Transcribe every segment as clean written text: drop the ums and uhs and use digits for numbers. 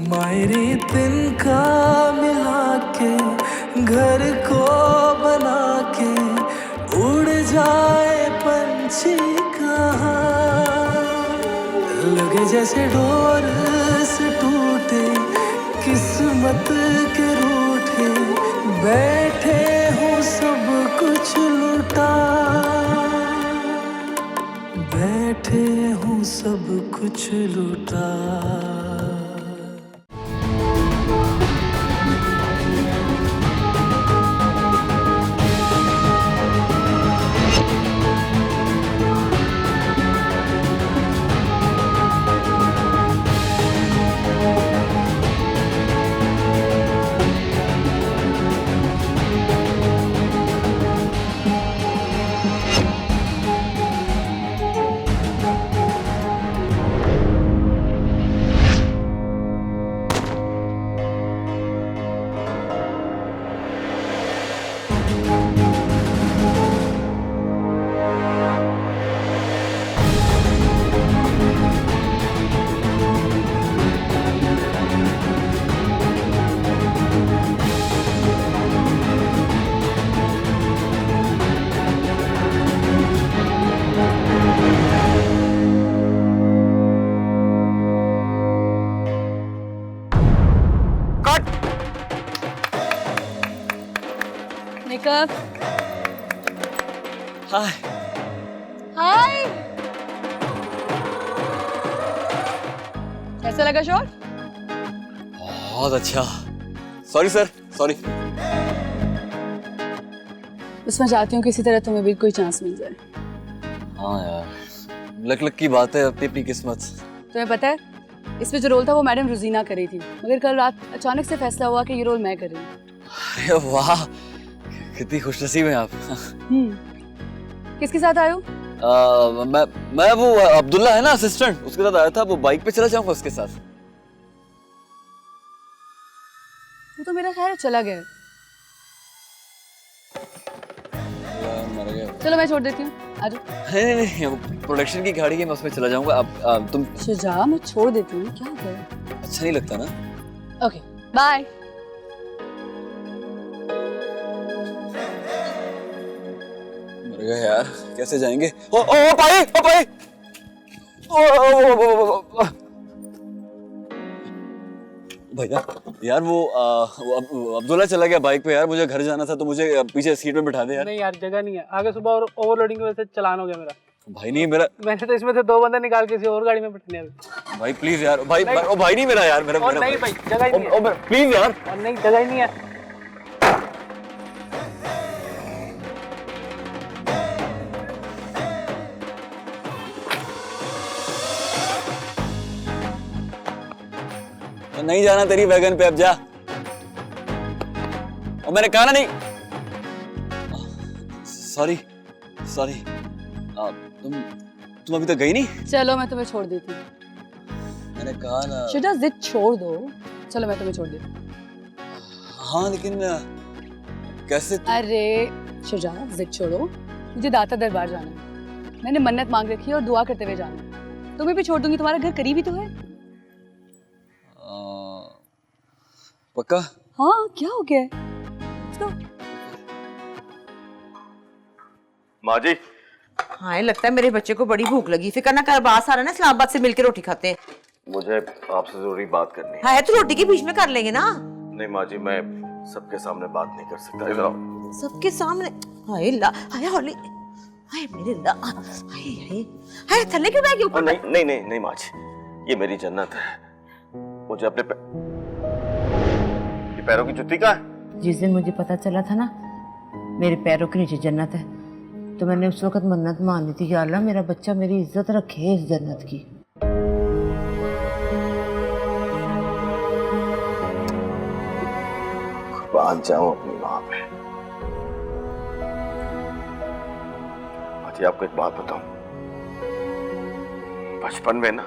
मायरी तिनका मिला के घर को बना के उड़ जाए पंछी कहाँ। लगे जैसे डोर से टूटे किस्मत के रूठे, बैठे हूँ सब कुछ लुटा, बैठे हूँ सब कुछ लुटा। Makeup. हाय। हाय। कैसा लगा शॉट? बहुत अच्छा। Sorry sir, sorry. बस मैं चाहती हूँ किसी तरह तुम्हें भी कोई चांस मिल जाए। हाँ यार, लक लक की बात है, अपनी अपनी किस्मत। तुम्हें पता है इसमें जो रोल था वो मैडम रोजीना कर रही थी, मगर कल रात अचानक से फैसला हुआ कि ये रोल मैं कर रही हूँ। अरे वाह, कितनी खुशनसीब हैं आप। किसके साथ आए हो? मैं वो अब्दुल्ला है ना असिस्टेंट, उसके साथ आया था। वो बाइक पे चला जाऊंगा उसके साथ। वो तो मेरा ख्याल चला गया। मर गया। चलो मैं छोड़ देती हूँ, आ जाओ। नहीं नहीं नहीं, प्रोडक्शन की गाड़ी है, मैं उसमें चला जाऊंगा। अब तुम शुजा, मैं छोड़ देती हूँ, क्या हो गया? अच्छा नहीं लगता ना। Okay bye. मर गए यार, कैसे जाएंगे? ओ पाई, ओ पाई। ओ भैया यार, वो अब्दुल्ला चला गया बाइक पे यार। मुझे घर जाना था तो मुझे पीछे सीट में बिठा दे यार। नहीं यार, जगह नहीं है आगे। सुबह और ओवरलोडिंग की वजह से चलान हो गया मेरा। भाई नहीं मेरा। मैंने तो इसमें से 2 बंदे निकाल के किसी और गाड़ी में बिठाने हैं। भाई प्लीज यार, भाई ओ भाई नहीं मेरा यार, मेरा और नहीं भाई, जगह ही नहीं है। प्लीज यार, और नहीं, जगह ही नहीं है। नहीं जाना तेरी वैगन पे, अब जा। और मैंने कहा ना नहीं। Sorry sorry. तुम अभी तक गई नहीं? चलो मैं तुम्हें छोड़ देती हूँ। मैंने कहा ना। शुजा जिद छोड़ दो, चलो मैं तुम्हें छोड़ देती हूँ। हाँ लेकिन कैसे अरे शुजा, जिद छोड़ो, मुझे दाता दरबार जाना है। मैंने मन्नत मांग रखी है और दुआ करते हुए जाना है। तुम्हें भी छोड़ दूंगी, तुम्हारा घर करीब ही तो है। पक्का? हाँ, क्या हो गया? तो माँ जी। हाँ, लगता है मेरे बच्चे को बड़ी भूख लगी। फिक्र ना कर, बास आ रहा है ना, इस्लामाबाद से मिलकर रोटी खाते हैं। मुझे आपसे जरूरी बात करनी है। हाँ, तो रोटी के बीच में कर लेंगे ना। नहीं माँ जी, मैं सबके सामने बात नहीं कर सकता। इधर आओ। सबके सामने? हाय ला, हाय होली, हाय मेरे ला, हाय हाय हाय, थल्ले क्यों बैठ गए ऊपर? नहीं नहीं नहीं नहीं माँ जी, ये मेरी जन्नत है। मुझे अपने ये पैरों की जुत्ती कहाँ है? जिस दिन मुझे पता चला था ना मेरे पैरों के नीचे जन्नत है, तो मैंने उस वक्त मन्नत मानी थी कि अल्लाह मेरा बच्चा मेरी इज्जत रखे इस जन्नत की। कुर्बान जाऊं अपनी माँ पे। जी आपको एक बात बताऊं, बचपन में ना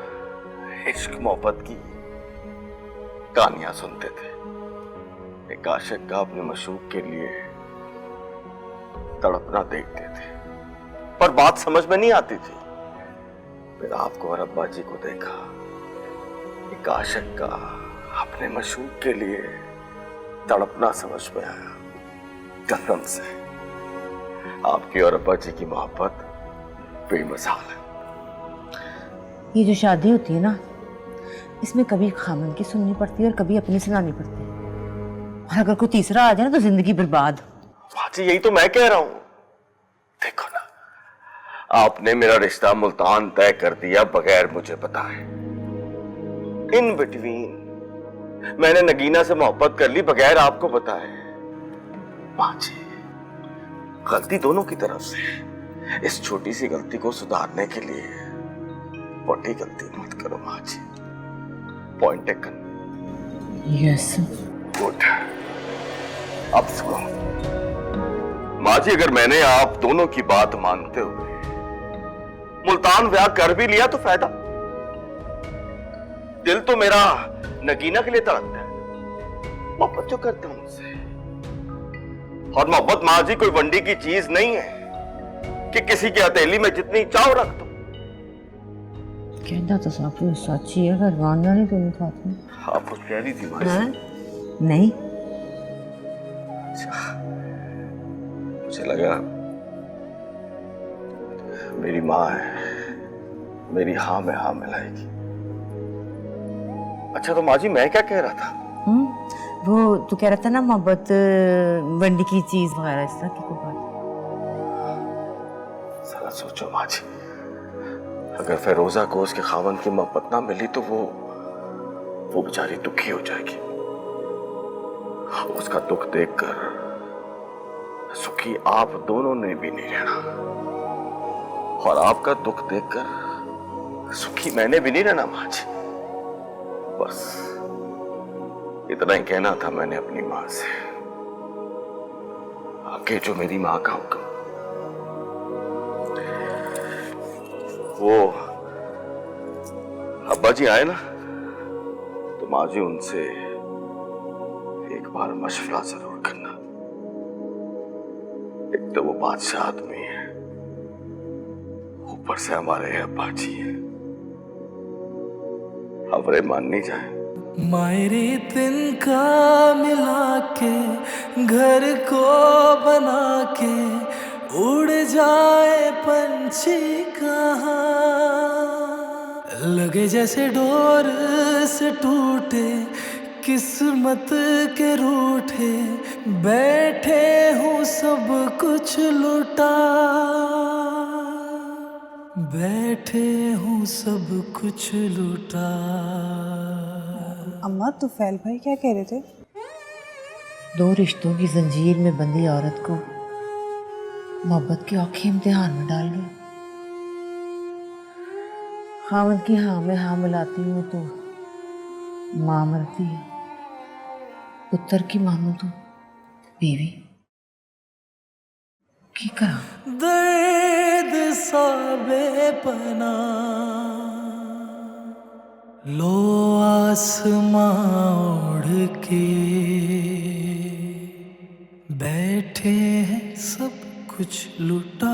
इश्क मोहब्बत की कहानियां सुनते थे। एक आशिक का अपने मशूक के लिए तड़पना देखते थे, पर बात समझ में नहीं आती थी। फिर आपको और अब्बा जी को देखा, एक आशिक का अपने मशूक के लिए तड़पना समझ में आया। कसम से आपकी और अब्बा जी की मोहब्बत बेमिसाल है। ये जो शादी होती है ना, इसमें कभी खामन की सुननी पड़ती है और कभी अपनी सुनानी पड़ती है, और अगर कोई तीसरा आ जाए ना तो जिंदगी बर्बाद। बाजी यही तो मैं कह रहा हूं। देखो ना, आपने मेरा रिश्ता मुल्तान तय कर दिया बगैर मुझे बताए। इन बिटवीन मैंने नगीना से मोहब्बत कर ली बगैर आपको बताए। बाजी गलती दोनों की तरफ से है। इस छोटी सी गलती को सुधारने के लिए बड़ी गलती मत करो माँ जी। Point taken. Yes good. अब सुनो माँ जी, अगर मैंने आप दोनों की बात मानते हुए मुल्तान ब्याह कर भी लिया तो फायदा। दिल तो मेरा नगीना के लिए तड़पता है, मोहब्बत जो करता हूं उनसे। और मोहब्बत माँ जी कोई वंडी की चीज नहीं है कि किसी की हथेली में जितनी चाव रख दो। कहना तो सब सच्ची है, घर मानना नहीं तुम साथ में। आप कुछ कह रही थी माँ हाँ? जी? नहीं, मुझे लगा मेरी माँ है, मेरी हाँ में हाँ मिलाएगी। अच्छा तो माँ जी मैं क्या कह रहा था? वो तू कह रहा था ना मोहब्बत वंडी की चीज वगैरह, इस तरह की कोई बात। जरा सोचो माँ जी, अगर फिरोजा को उसके खावन की मोहब्बत ना मिली तो वो बेचारी दुखी हो जाएगी। उसका दुख देखकर सुखी आप दोनों ने भी नहीं रहना, और आपका दुख देखकर सुखी मैंने भी नहीं रहना माँ जी। बस इतना ही कहना था मैंने अपनी माँ से। आगे जो मेरी माँ का हुक्म। वो अब्बा जी आए ना तो माँ जी उनसे एक बार मशवरा जरूर करना। एक तो वो बादशाह आदमी है, ऊपर से हमारे अब्बा जी हैं। खबरें मान नहीं जाए। मायरे तिनका मिला के घर को बना के उड़ जाए पंछी कहाँ, लगे जैसे डोर से टूटे किस्मत के रूठे, बैठे हूँ सब कुछ लुटा, बैठे हूँ सब कुछ लुटा। अम्मा तुफैल भाई क्या कह रहे थे? दो रिश्तों की जंजीर में बंधी औरत को मोहब्बत के औखे इम्तिहान में डाल गए। खामद की हाँ में हाँ मिलाती हूँ तो माँ मरती है, पुत्र की मानो तो बीवी। की करा दर्द सा बेपना लो आसमां ओढ़ के, बैठे हैं सब कुछ लुटा।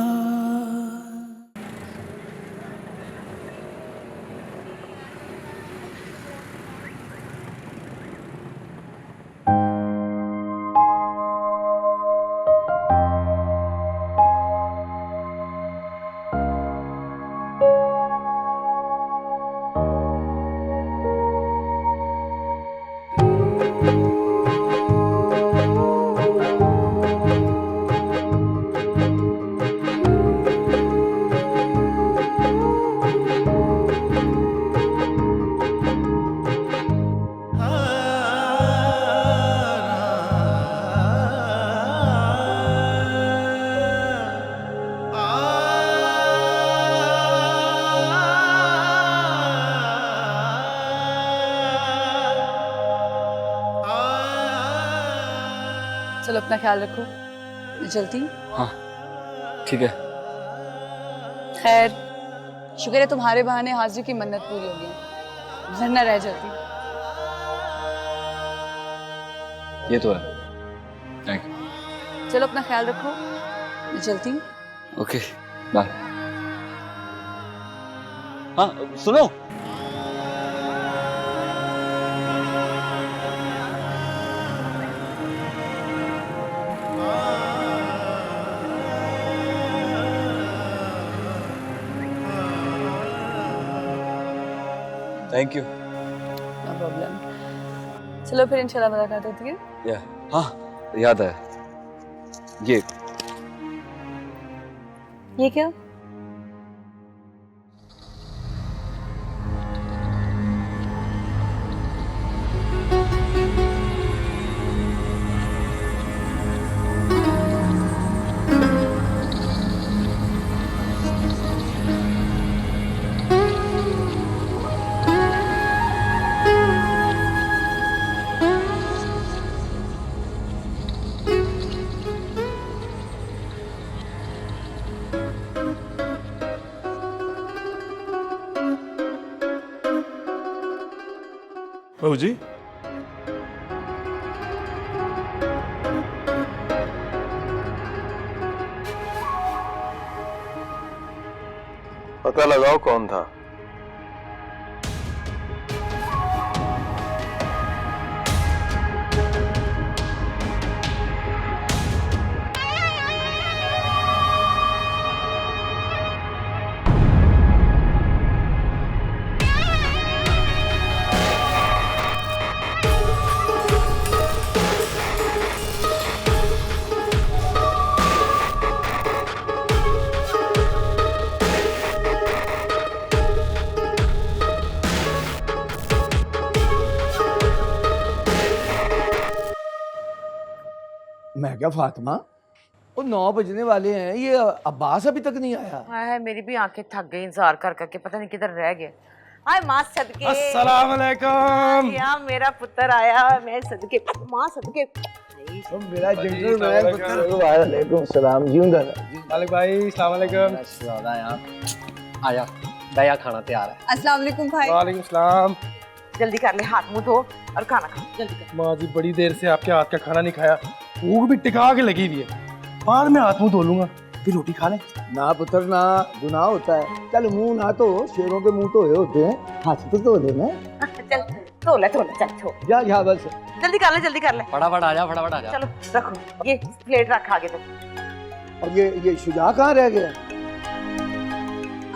चलो अपना ख्याल रखो, मैं चलती हूँ। हाँ ठीक है। खैर शुक्र है तुम्हारे बहाने हाजिर की मन्नत पूरी हो गई, वरना रह जाती। ये तो है। Thank you. चलो अपना ख्याल रखो, मैं चलती हूँ। Okay bye. हाँ सुनो, थैंक यू। No problem. चलो फिर इंशाल्लाह मुलाकात होती है। या हाँ, याद है ये क्या? बहू जी, पता लगाओ कौन था। मैं क्या फातिमा, वो 9 बजने वाले हैं, ये अब्बास अभी तक नहीं आया। हाय मेरी भी आंखें थक गई इंतजार कर करके, पता नहीं किधर रह गए। हाय माँ सदके। अस्सलाम वालेकुम। यार मेरा पुत्र आया, मैं सदके माँ सदके। तो मेरा जेंटलमैन पुत्र। वालेकुम सलाम, जिंदा रह। मालिक भाई, अस्सलाम वालेकुम। आया दया खाना तैयार है। अस्सलाम वालेकुम भाई। वालेकुम सलाम। जल्दी कर ले, हाथ मुंह धो और खाना खा जल्दी कर। माँ जी बड़ी देर से आपके हाथ का खाना नहीं खाया, भूख भी टिका के लगी हुई है। बाद में हाथ मुंह धो लूंगा, फिर रोटी खा ले। ना पुत्र ना, गुनाह होता है। चल मुंह ना तो, शेरों के मुंह धोए होते हैं, हाथ तो धो देना। चल धो ले चल छो। जा बस। जल्दी कर ले। फटाफट आ जा। चलो रखो, ये प्लेट रख आगे तो। और ये शुजा कहाँ रह गया?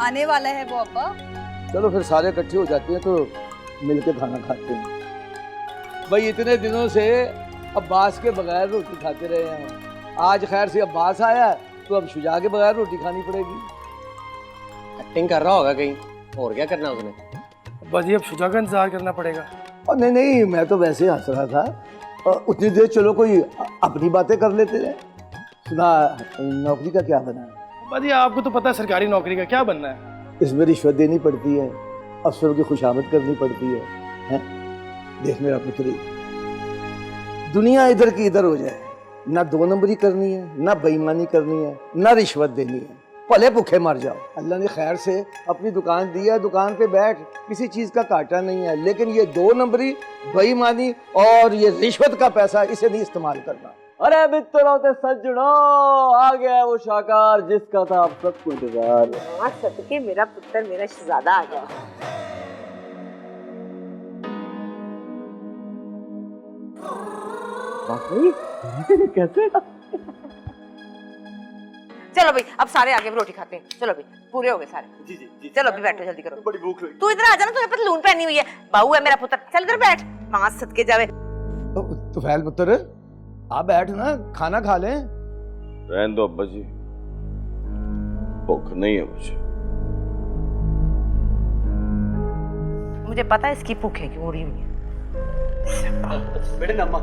आने वाला है वो अब्बा। चलो फिर सारे इकट्ठे हो जाते हैं तो मिलके खाना खाते हैं। भाई इतने दिनों से अब्बास के बगैर रोटी खाते रहे हैं, आज खैर से अब्बास आया तो अब शुजा के बगैर रोटी खानी पड़ेगी। एक्टिंग कर रहा होगा कहीं, और क्या करना उसने। अब्बा जी अब शुजा का इंतजार करना पड़ेगा। और नहीं, मैं तो वैसे हंस रहा था। उतनी देर चलो कोई अपनी बातें कर लेते रहे। सुना, नौकरी का क्या बना है? अब्बा जी आपको तो पता है सरकारी नौकरी का क्या बनना है। इसमें रिश्वत देनी पड़ती है, अफसरों की खुशामद करनी पड़ती है, हैं? देख मेरा पुत्री, दुनिया इधर की इधर हो जाए, ना 2 नंबरी करनी है, ना बेईमानी करनी है, ना रिश्वत देनी है, भले भूखे मर जाओ। अल्लाह ने खैर से अपनी दुकान दी है, दुकान पे बैठ, किसी चीज़ का काटा नहीं है। लेकिन ये 2 नंबरी, बेईमानी और ये रिश्वत का पैसा, इसे नहीं इस्तेमाल करना। अरे मित्रों ते सज्जनों, आ गया है वो शाकार जिसका था आप सबको इंतजार। माँ सदके मेरा पुत्र, मेरा शहजादा आ गया। कैसे? चलो भाई अब सारे आगे रोटी खाते हैं। चलो भाई पूरे हो गए सारे। जी। चलो अभी बैठो, जल्दी करो। बड़ी भूख लगी। तू इधर आ जाना, तूने पतलून पहनी हुई है, बहू है मेरा पुत्र। चल इधर बैठ, माँ सदके जावे। तो फैल पुत्र, आप बैठ ना, खाना खा लें। रहने दो अब्बा जी, भूख नहीं है मुझे। मुझे पता है इसकी भूखें क्यों उड़ी हुई है। बेटे नम्मा।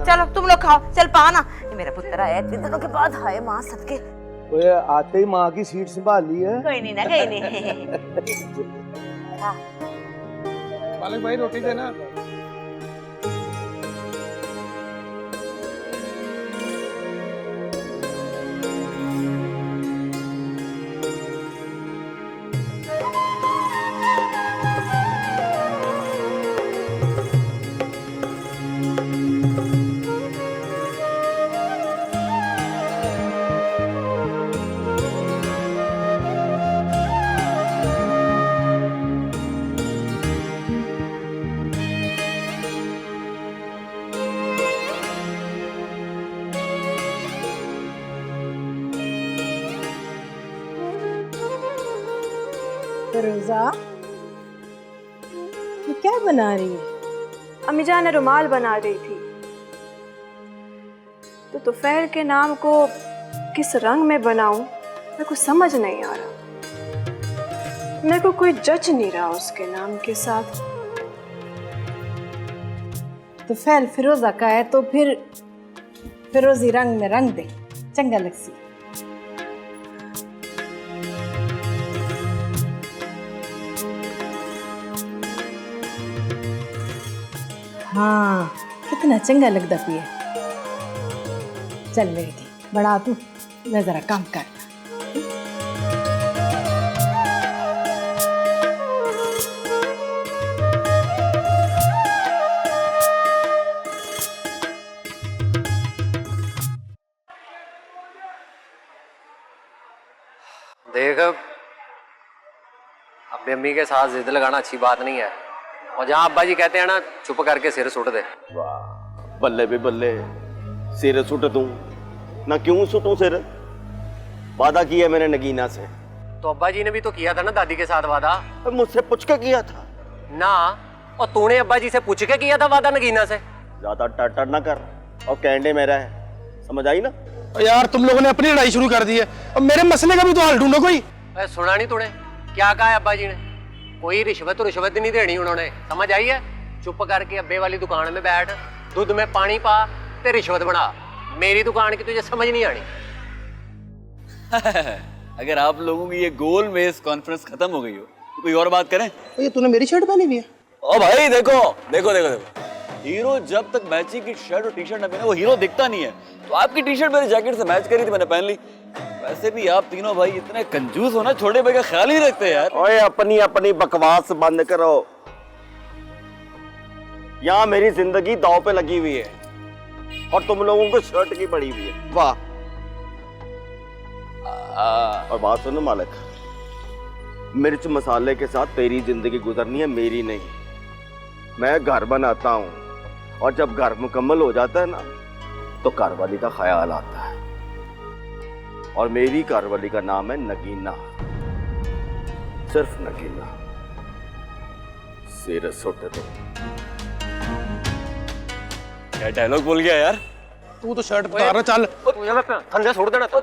चलो तुम लोग खाओ, चल पा ना। ये मेरा पुत्र आया इतने दिनों के बाद, हाय माँ सदके। ओए आते ही माँ की सीट संभाल ली है। कोई नहीं ना, कोई नहीं। मालिक भाई रोटी देना। फिरोजा, क्या बना रही है? अम्मी जान रुमाल बना रही थी। तो तुफैल के नाम को किस रंग में बनाऊं मेरे को समझ नहीं आ रहा। मेरे को कोई जच नहीं रहा उसके नाम के साथ। तो फैल फिरोजा का है तो फिर फिरोजी रंग में रंग दे, चंगा लगसी। हाँ, कितना चंगा लगता पिए। चल मेरी थी बड़ा तू, मैं जरा काम कर। देख, अब अम्मी के साथ जिद लगाना अच्छी बात नहीं है। और जहाँ अब्बा जी कहते हैं ना, चुप करके सिर सुट दे। वाह, बल्ले भी बल्ले, सिर सुट दूं ना? क्यों सुटूं सिर? वादा किया मैंने नगीना से। तो अब्बा जी ने भी तो किया था ना दादी के साथ वादा। मुझसे पूछ के किया था ना, और तूने अब्बा जी से पूछ के किया था वादा नगीना से। ज्यादा टटर ना कर, और कैंडे मेरा है, समझ आई ना? यार तुम लोगों ने अपनी लड़ाई शुरू कर दी है, अब मेरे मसले का भी तो हल ढूंढो कोई। सुना नहीं तूने क्या कहा है अब्बा जी ने? कोई रिश्वत नहीं देनी उन्होंने, समझ आई है? चुप करके अब्बे वाली दुकान में बैठ, दूध में पानी पा ते रिश्वत बना। मेरी दुकान की तुझे समझ नहीं आनी। अगर आप लोगों की ये गोल मेज कॉन्फ्रेंस खत्म हो गई हो तो कोई और बात करें। ये तूने मेरी शर्ट पहनी हुई है। ओ भाई देखो देखो देखो देखो, हीरो जब तक मैचिंग की शर्ट और टी शर्ट ना पहने वो हीरो दिखता नहीं है। तो आपकी टी शर्ट मेरी जैकेट से मैच करी थी, मैंने पहन ली। वैसे भी आप तीनों भाई इतने कंजूस हो ना, छोटे भाई का ख्याल ही रखते यार। ओए अपनी अपनी बकवास बंद करो। यहाँ मेरी जिंदगी दांव पे लगी हुई है और तुम लोगों को शर्ट की पड़ी हुई है। वाह। और बात सुनो मालिक, मिर्च मसाले के साथ तेरी जिंदगी गुजरनी है, मेरी नहीं। मैं घर बनाता हूं और जब घर मुकम्मल हो जाता है ना तो घरवाली का ख्याल आता है। और मेरी घरवाली का नाम है नगीना, सिर्फ नगीना। सिर सुट दो। क्या डायलॉग बोल गया यार? तू तो शर्ट उतार, चल। ठंडा छोड़ देना। तो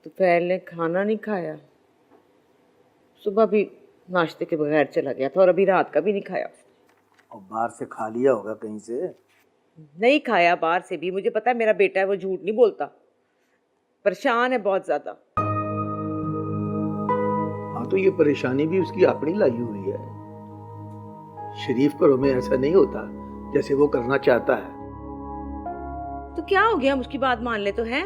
पहले खाना नहीं खाया, सुबह भी नाश्ते के बगैर चला गया था और अभी रात का भी नहीं खाया। और बाहर से खा लिया होगा कहीं से। नहीं खाया बाहर से भी, मुझे पता है मेरा बेटा है, वो झूठ नहीं बोलता। परेशान है बहुत ज्यादा। हाँ तो ये परेशानी भी उसकी अपनी लाई हुई है। शरीफ घरों में ऐसा नहीं होता जैसे वो करना चाहता है। तो क्या हो गया, हम उसकी बात मान ले तो है।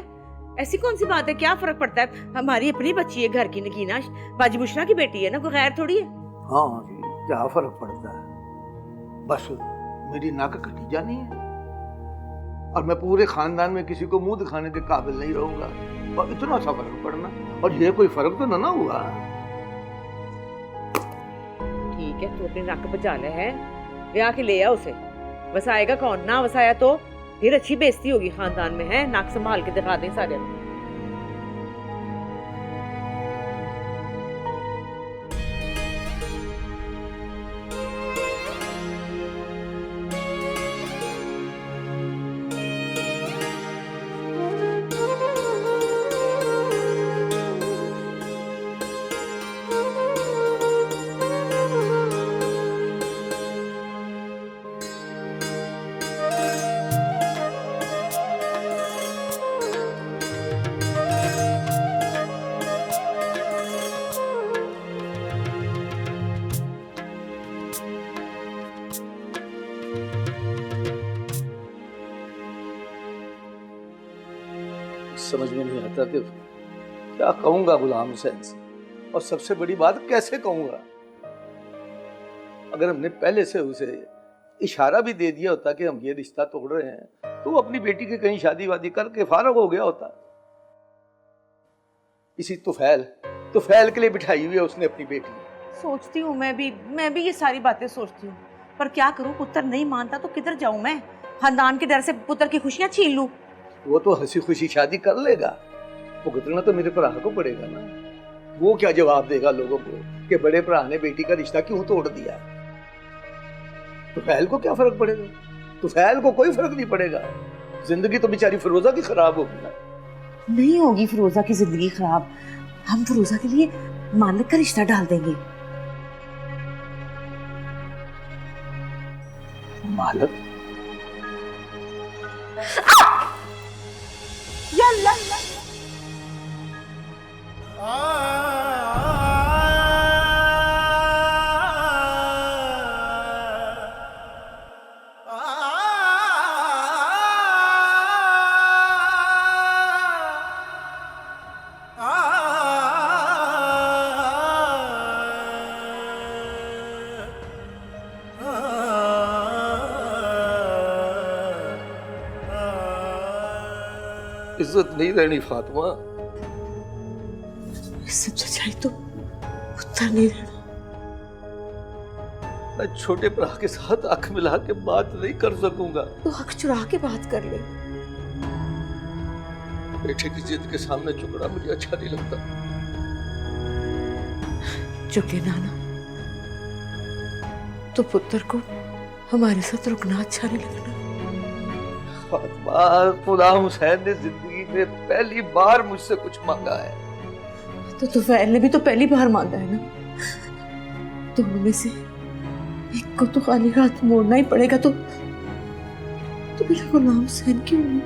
ऐसी कौन सी बात है, क्या फर्क पड़ता है? हमारी अपनी बच्ची है घर की, नगीना बाजी बुशरा की बेटी है ना, कोई गैर थोड़ी है। हाँ जी, क्या फर्क पड़ता है? बस मेरी नाक कटी जानी है और मैं पूरे खानदान में किसी को मुंह दिखाने के काबिल नहीं रहूंगा। और इतना सा फर्क पड़ना, और ये कोई फर्क तो ना हुआ। ठीक है, तू अपनी नाक बचा ले है, ब्याह के ले आ उसे। वसाएगा कौन? ना वसाया तो फिर अच्छी बेइज्जती होगी खानदान में, है? नाक संभाल के दिखा दें सारे। समझ में नहीं आता कि क्या कहूंगा गुलाम हुसैन से, और सबसे बड़ी बात कैसे कहूंगा। अगर हमने पहले से उसे इशारा भी दे दिया होता कि हम ये रिश्ता तोड़ रहे हैं तो वो अपनी बेटी की कहीं शादी वादी करके फारग हो गया होता। इसी तुफैल के लिए बिठाई हुई है उसने अपनी बेटी। सोचती हूँ मैं भी ये सारी बातें सोचती हूँ, पर क्या करूँ, पुत्र नहीं मानता तो किधर जाऊँ मैं? खानदान के डर से पुत्र की खुशियाँ छीन लूँ। वो तो हंसी खुशी शादी कर लेगा, भुगतना तो मेरे भरा को पड़ेगा ना। वो क्या जवाब देगा लोगों को कि बड़े भरा ने बेटी का रिश्ता क्यों तोड़ दिया। तुफैल को क्या फर्क पड़ेगा? तुफैल को कोई फर्क नहीं पड़ेगा। जिंदगी तो बेचारी फिरोजा की खराब होगी ना। नहीं होगी फिरोजा की जिंदगी खराब। हम फिरोजा के लिए मालिक का रिश्ता डाल देंगे। मालिक? इज्जत नहीं रहनी फातिमा। इज्जत सच्चाई तो उत्तर नहीं रहना। मैं छोटे भरा के साथ आंख मिला के बात नहीं कर सकूंगा। तो हक चुरा के बात कर ले। बेटे की जिद के सामने चुकड़ा मुझे अच्छा नहीं लगता। चुके नाना, तो पुत्र को हमारे साथ रुकना अच्छा नहीं लगना। फातिमा, गुलाम हुसैन ने जिंदगी में पहली बार मुझसे कुछ मांगा है। तो तुफैल ने भी तो पहली बार मांगा है ना। दोनों में से एक को तो खाली हाथ मोड़ना ही पड़ेगा। तो मेरा गुलाम हुसैन क्यों नहीं?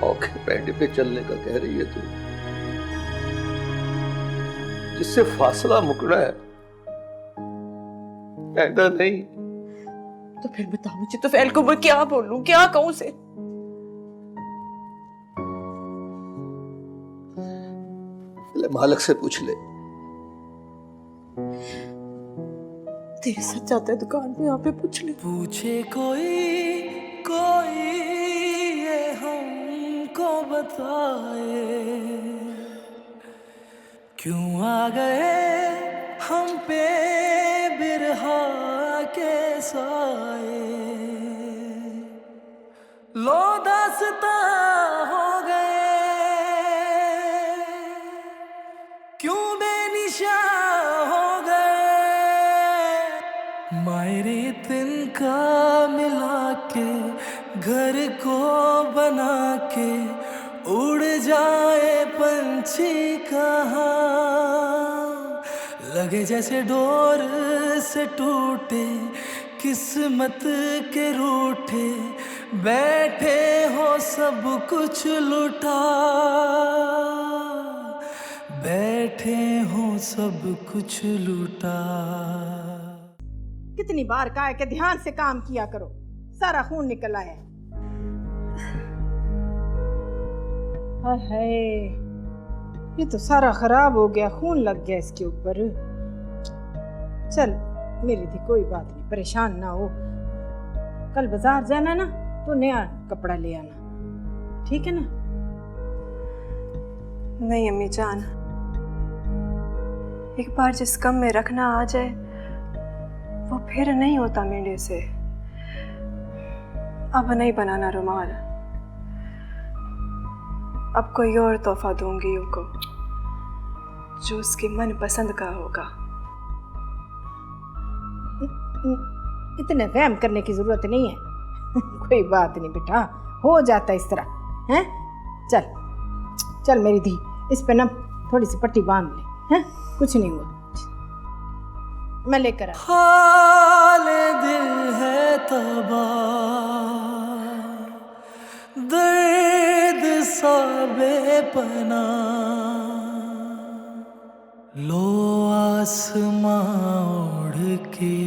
औखे पैंडे पे चलने का कह रही है तू, जिससे फासला मुकना है, पैंडा नहीं। तो फिर बताओ मुझे तुफैल को मैं क्या बोलूं, क्या कहूं उसे? मालिक से पूछ ले। तेरे साथ जाता है दुकान पे, यहाँ पे पूछ ले। पूछे कोई ये हमको बताए, क्यों आ गए हम पे बिरहा के साए। लो दास्ता हो गए, क्यों बेनिशा हो गए। मायरे तिनका मिला के घर को बना के उड़ जाए पंछी कहाँ। लगे जैसे डोर से टूटे किस्मत के रूठे, बैठे हो सब कुछ लुटा, बैठे हो सब कुछ लुटा। कितनी बार कहा है कि ध्यान से काम किया करो, सारा खून निकल आया। हाय, ये तो सारा खराब हो गया, खून लग गया इसके ऊपर। चल मेरी थी, कोई बात नहीं, परेशान ना हो। कल बाजार जाना ना तो नया कपड़ा ले आना, ठीक है ना? नहीं अम्मी जान, एक बार जिस कम में रखना आ जाए वो फिर नहीं होता मेरे से। अब नहीं बनाना रुमाल, अब कोई और तोहफा दूंगी उनको जो उसकी मन पसंद का होगा। इतने वहम करने की जरूरत नहीं है। कोई बात नहीं बेटा, हो जाता इस तरह है। चल चल मेरी धी, इस पे ना थोड़ी सी पट्टी बांध ले, हैं? कुछ नहीं हुआ, मैं लेकर आ। हाल दिल है तबाह, दर्द सा बेपना। लो आसमां ओढ़ के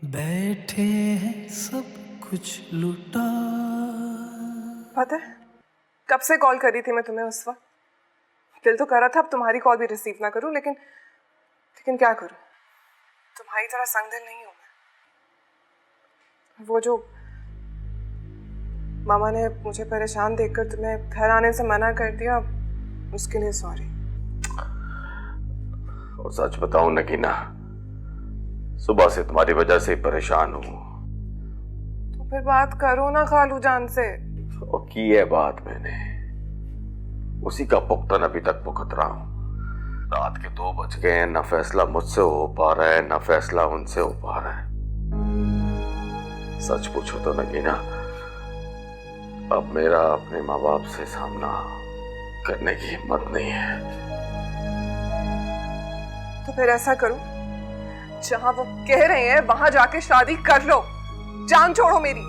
बैठे हैं सब कुछ लुटा। पता है कब से कॉल करी थी मैं तुम्हें उस वक्त? दिल तो कर रहा था अब तुम्हारी कॉल भी रिसीव ना करूं, लेकिन क्या करूं, तुम्हारी तरह संगदिल नहीं हूं मैं। वो जो मामा ने मुझे परेशान देखकर तुम्हें घर आने से मना कर दिया, उसके लिए सॉरी। और सच बताऊं नगीना, सुबह से तुम्हारी वजह से परेशान हूं। फिर बात करो ना खालू जान से। तो की है बात मैंने, उसी का भुगतान अभी तक भुगत रहा हूं। रात के 2 बज गए हैं, ना फैसला मुझसे हो पा रहा है, ना फैसला उनसे हो पा रहा है। सच पूछो तो नगीना, अब मेरा अपने माँ बाप से सामना करने की हिम्मत नहीं है। तो फिर ऐसा करो, जहां वो कह रहे हैं वहां जाके शादी कर लो, जान छोड़ो मेरी।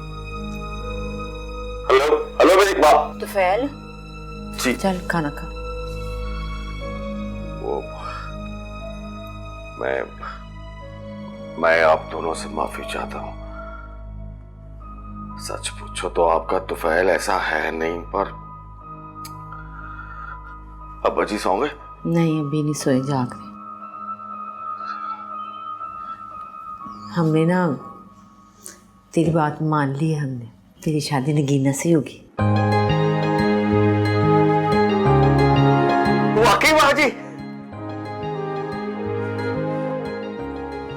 हेलो हेलो मेरी बाप। तुफैल जी चल खाना खा। वो मैं आप दोनों से माफी चाहता हूं। सच पूछो तो आपका तुफैल ऐसा है नहीं, पर अब अजी सो गए? नहीं अभी नहीं सोए, जाग रहे। हमने ना तेरी बात मान ली है, हमने तेरी शादी नगीना से होगी। वाकई माँ जी?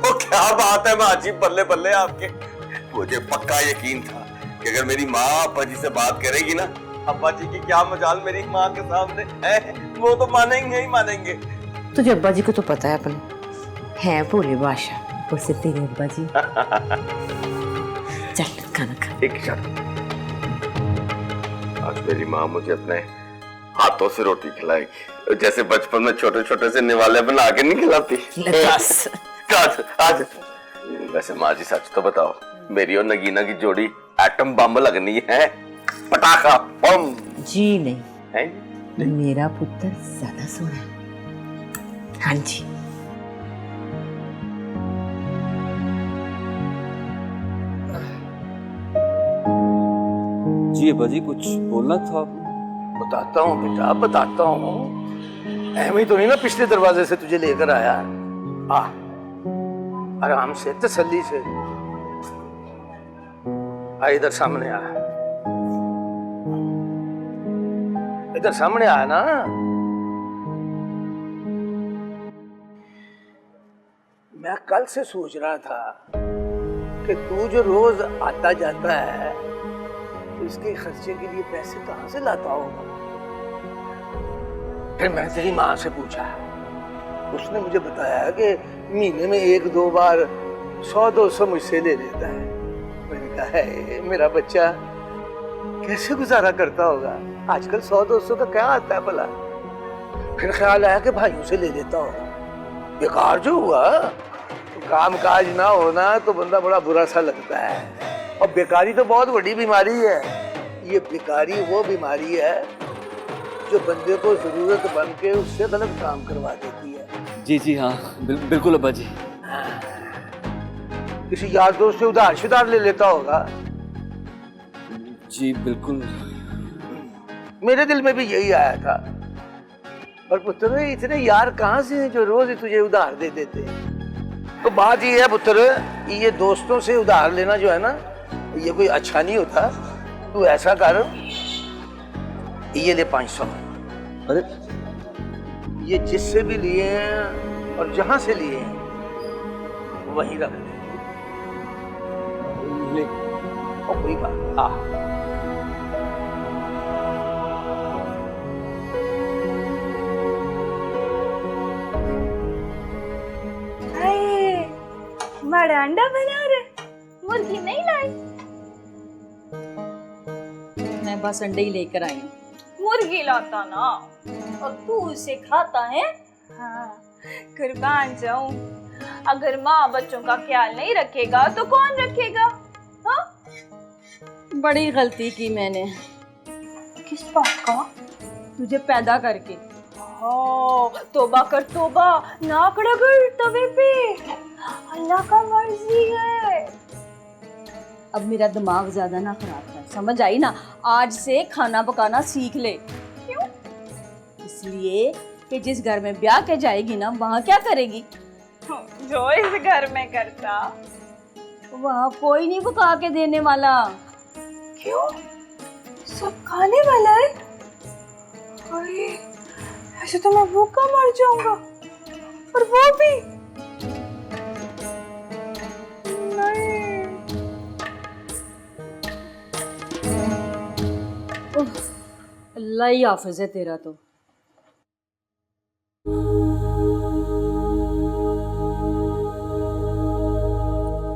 ओ क्या बात है माँ जी, बल्ले बल्ले आपके। मुझे पक्का यकीन था कि अगर मेरी माँ अब्बा जी से बात करेगी ना, अब्बा जी की क्या मजाल मेरी माँ के सामने है, वो तो मानेंगे ही मानेंगे। तुझे अब्बा जी को तो पता है अपने हैं भोले बादशाह, उससे तेरे अब्बा जी। चल खाना खा। एक शर्त, आज मेरी माँ मुझे अपने हाथों से रोटी खिलाएगी, जैसे बचपन में छोटे छोटे से निवाले बना के नहीं खिलाती। बस आज वैसे माँ जी सच तो बताओ, मेरी और नगीना की जोड़ी एटम बम लगनी है, पटाखा बम। जी नहीं है? मेरा पुत्र ज्यादा सोना है। हाँ जी। जी अब्बा जी, कुछ बोलना था आपको? बताता हूँ बेटा, बताता हूँ। अहमी तो नहीं ना पिछले दरवाजे से तुझे लेकर आया। आ आराम से, तसल्ली से आ, इधर सामने आ, इधर सामने आ ना। मैं कल से सोच रहा था कि तू जो रोज आता जाता है, तो इसके खर्चे के लिए पैसे कहाँ से लाता होगा। फिर मैंने तेरी माँ से पूछा, उसने मुझे बताया कि महीने में 1-2 बार 100-200 मुझसे ले लेता है। मैंने कहा है मेरा बच्चा कैसे गुजारा करता होगा, आजकल 100-200 का क्या आता है भला। फिर ख्याल आया कि भाइयों से ले लेता होगा। बेकार जो हुआ, तो काम काज ना होना तो बंदा बड़ा बुरा सा लगता है। और बेकारी तो बहुत बड़ी बीमारी है। ये बेकारी वो बीमारी है जो बंदे को जरूरत बन के उससे गलत काम करवा देती है। जी जी हाँ, बिल्कुल अब्बा जी। किसी यार दोस्त से उधार शुधार ले लेता होगा। जी बिल्कुल। मेरे दिल में भी यही आया था, पर पुत्र इतने यार कहाँ से हैं जो रोज तुझे उधार दे देते। तो बात ये है पुत्र, ये दोस्तों से उधार लेना जो है ना, ये कोई अच्छा नहीं होता। तू ऐसा कर, ये ले 500। अरे ये जिससे भी लिए हैं और जहां से लिए हैं वहीं रख ले। और कोई बात आ बड़ा अंडा बना रहे, मुर्गी नहीं लाई। मैं बस अंडे ही लेकर आई हूँ। मुर्गी लाता ना, और तू उसे खाता है। हाँ, कुर्बान जाऊं। अगर माँ बच्चों का ख्याल नहीं रखेगा तो कौन रखेगा? हाँ? बड़ी गलती की मैंने। किस बात का? तुझे पैदा करके। हाँ, तौबा कर तौबा, नाक रगड़ तवे पे। अल्लाह का मर्जी है। अब मेरा दिमाग ज्यादा ना खराब कर, समझ आई ना? आज से खाना पकाना सीख ले। क्यों? इसलिए कि जिस घर में ब्याह के जाएगी ना, वहाँ क्या करेगी? जो इस घर में करता, वहाँ कोई नहीं पका के देने वाला। क्यों? सब खाने वाला है? अरे ऐसे तो मैं भूखा मर जाऊंगा। और वो भी नहीं। अल्लाह ही हाफिज है तेरा तो।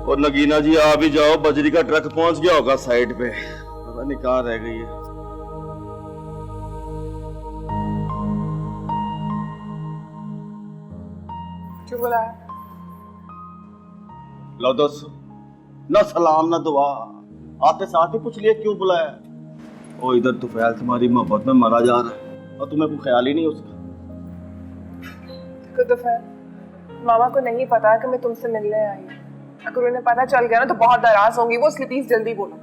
और नगीना जी आ भी जाओ, बजरी का ट्रक पहुंच गया होगा साइड पे, पता नहीं कहाँ रह गई है। क्यों बुलाया? लो दोस्तों, ना सलाम ना दुआ, आते साथ ही पूछ लिया क्यों बुलाया। ओ इधर तो ख्याल तुम्हारी मोहब्बत में मरा जा रहा है और तुम्हें कोई ख्याल ही नहीं उसका। तो फिर मामा को नहीं पता कि मैं तुमसे मिलने आई हूँ। अगर उन्हें पता चल गया ना तो बहुत नाराज होंगी वो, इसलिए प्लीज जल्दी बोलो।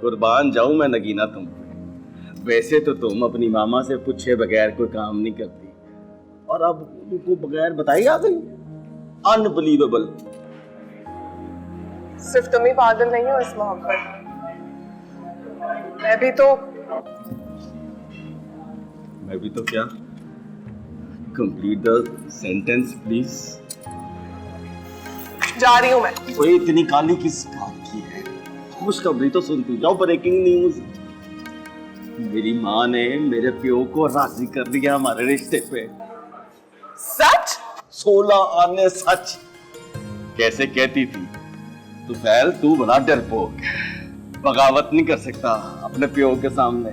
कुर्बान जाऊं मैं नगीना तुम पे। वैसे तो तुम अपनी मामा से पूछे बगैर कोई काम नहीं करती, और अब तुमको बगैर बताई आ गई। अनबिलीवेबल। सिर्फ तुम ही पागल नहीं हो इस मोहब्बत में, मैं भी तो क्या? Complete the sentence please. जा रही हूँ मैं। कोई इतनी काली किस बात की है? खुशखबरी तो सुनती जाओ, ब्रेकिंग न्यूज। मेरी माँ ने मेरे प्यो को राजी कर दिया हमारे रिश्ते पे। सच? 16 आने सच। कैसे कहती थी तू फैल, तू बड़ा डरपोक, बगावत नहीं कर सकता अपने प्यो के सामने।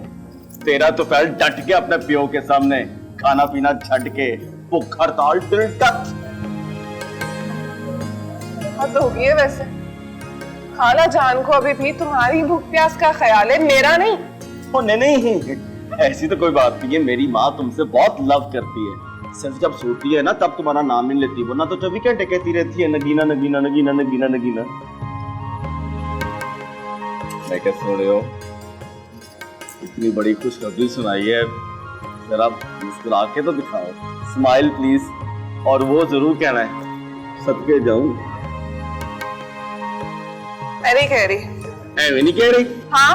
तेरा तो फैल डट के अपने प्यो के सामने खाना पीना छट के भूख हड़ताल दिल तक। हद हो गई है वैसे। खाला जान को अभी भी तुम्हारी भूख प्यास का ख्याल है, मेरा नहीं। नहीं, ऐसी तो कोई बात नहीं है। मेरी माँ तुमसे बहुत लव करती है, सिर्फ जब सोती है ना तब तुम्हारा नाम नहीं लेती, वरना तो 24 घंटे कहती रहती है नगीना नगीना नगीना नगीना नगीना। मैं क्या सुन रहे हो? इतनी बड़ी खुशखबरी सुनाई है, जरा मुस्कुरा के तो दिखाओ, स्माइल प्लीज। और वो जरूर कहना है सदके जाऊं। मैं नहीं कह रही। मैं नहीं कह रही? हाँ,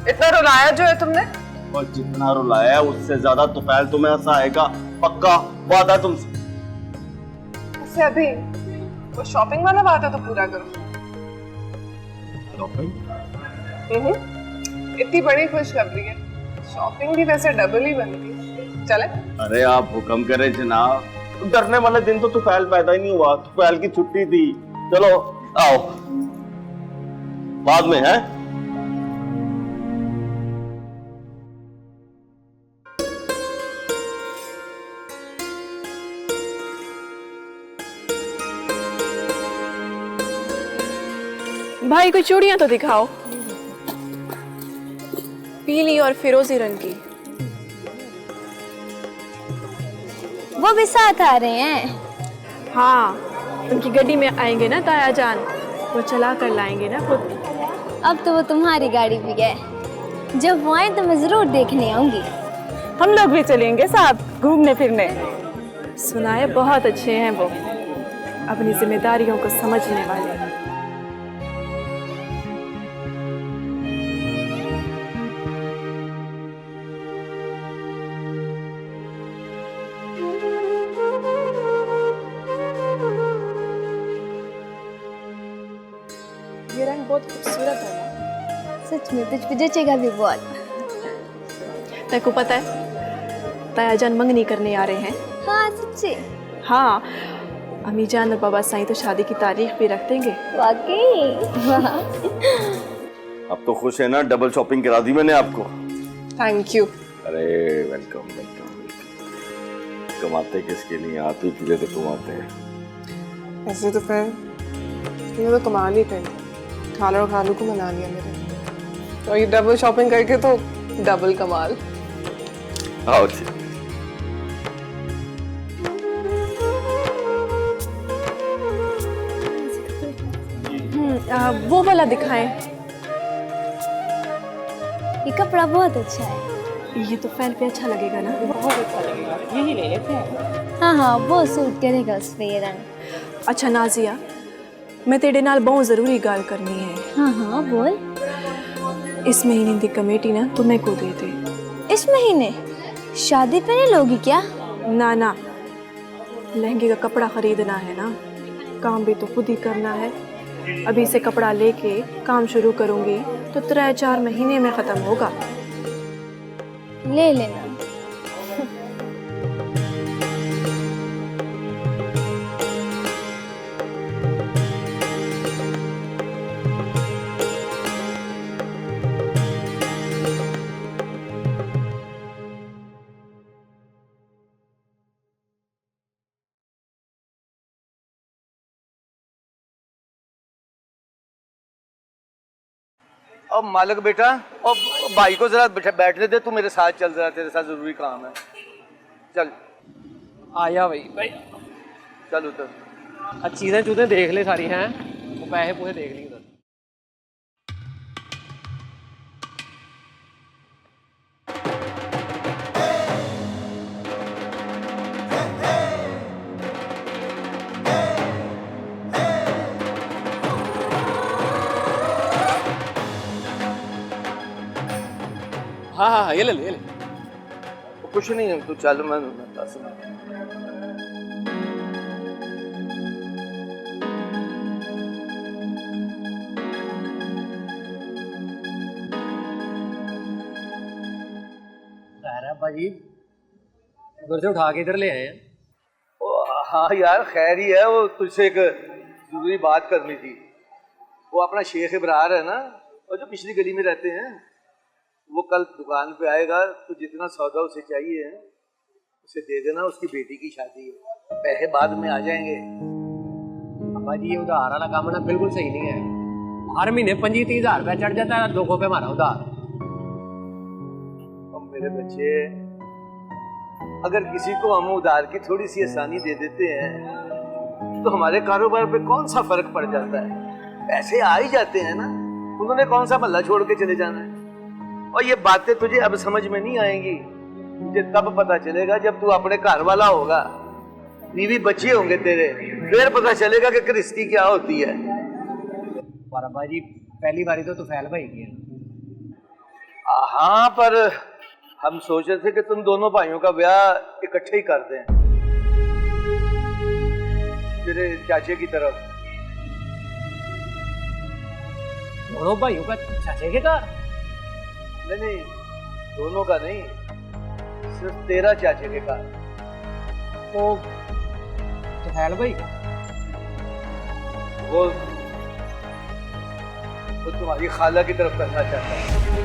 इतना रुलाया जो है तुमने। और जितना रुलाया उससे ज्यादा तो पहले तुम्हें ऐसा आएगा, पक्का वादा तुमसे। इससे अभी वो शॉपिंग वाला वादा तो पूरा करो। शॉपिंग? इतनी बड़ी खुशखबरी है, शॉपिंग भी वैसे डबल ही बनती है। चले? अरे आप हुक्म करें जनाब। डरने वाले दिन तो तुफैल पैदा ही नहीं हुआ, तुफैल की छुट्टी थी। चलो आओ, बाद में है। भाई कोई चूड़ियां तो दिखाओ, पीली और फिरोजी रंग की। वो भी साथ आ रहे हैं। हाँ, उनकी गड्डी में आएंगे ना ताया जान, वो चला कर लाएंगे ना खुद। अब तो वो तुम्हारी गाड़ी भी है, जब वो आए तो मैं जरूर देखने आऊंगी। हम लोग भी चलेंगे साथ घूमने फिरने। सुना है बहुत अच्छे हैं वो, अपनी जिम्मेदारियों को समझने वाले। ये रंग बहुत खूबसूरत है ना? सच में तुझ पे जचेगा भी बहुत। तेरे को पता है ताया जान मंगनी करने आ रहे हैं? हाँ सच्ची? हाँ, अम्मी जान और बाबा साईं तो शादी की तारीख भी रख देंगे। वाकई? अब तो खुश है ना? डबल शॉपिंग करा दी मैंने आपको। Thank you. अरे वेलकम वेलकम। कमाते किसके लिए? आते पीले तो कमाते हैं। ऐसे तो फिर ये तो कमाल ही थे, खाला और खालू को मना लिया मेरे। तो ये डबल शॉपिंग करके तो डबल कमाल। आओ जी। वो वाला दिखाएं। ये कपड़ा बहुत अच्छा है। ये तो फैन पे अच्छा लगेगा ना? बहुत अच्छा लगेगा, यही ले लेते हैं। हाँ हाँ, वो सूट करेगा उस पे ये रंग। अच्छा नाजिया, मैं तेरे नाल बहुत जरूरी गाल करनी है। हाँ हाँ बोल। इस महीने की कमेटी ना तुम्हें को दे दे। इस महीने? शादी पे नहीं लोगी क्या? ना ना, लहंगे का कपड़ा खरीदना है ना, काम भी तो खुद ही करना है। अभी से कपड़ा लेके काम शुरू करूंगी तो 3-4 महीने में ख़त्म होगा। ले लेना। अब मालिक बेटा, और भाई को जरा बैठने दे, तू मेरे साथ चल, रहा तेरे साथ जरूरी काम है। चल आया भाई भाई, चल उतर। चीजें चूजें देख ले सारी हैं, वो पैसे पूसे देख ली उधर। हाँ हाँ हाँ, ये ले ले, ये ले। कुछ नहीं है, तू चल, मैं अब्बा जी उधर से उठा के इधर ले आए हैं। हाँ यार, खैर ही है। वो तुझसे एक जरूरी बात करनी थी। वो अपना शेख इब्रार है ना, और जो पिछली गली में रहते हैं, वो कल दुकान पे आएगा, तो जितना सौदा उसे चाहिए उसे दे देना। उसकी बेटी की शादी है, पैसे बाद में आ जाएंगे। अब्बा जी ये उधार वाला काम ना बिल्कुल सही नहीं है। हर महीने 25-30 हज़ार रुपया चढ़ जाता है लोगों पे हमारा उधार। और मेरे बच्चे, अगर किसी को हम उधार की थोड़ी सी आसानी दे देते हैं तो हमारे कारोबार पे कौन सा फर्क पड़ जाता है? पैसे आ ही जाते हैं ना। उन्होंने कौन सा महल्ला छोड़ के चले जाना है? और ये बातें तुझे अब समझ में नहीं आएंगी, तुझे तब पता चलेगा जब तू अपने घर वाला होगा, बीवी बच्चे होंगे तेरे, फिर पता चलेगा कि गृहस्थी क्या होती है। पर अब्बा जी पहली बारी तो फैल भाई की है। हाँ, पर हम सोच रहे थे कि तुम दोनों भाइयों का ब्याह इकट्ठे ही कर दें, तेरे चाचे की तरफ। दोनों भाइयों का चाचे के घर? नहीं, दोनों का नहीं, सिर्फ तेरा चाचे के घर। तो फैल भाई वो तुम्हारी खाला की तरफ करना चाहता है।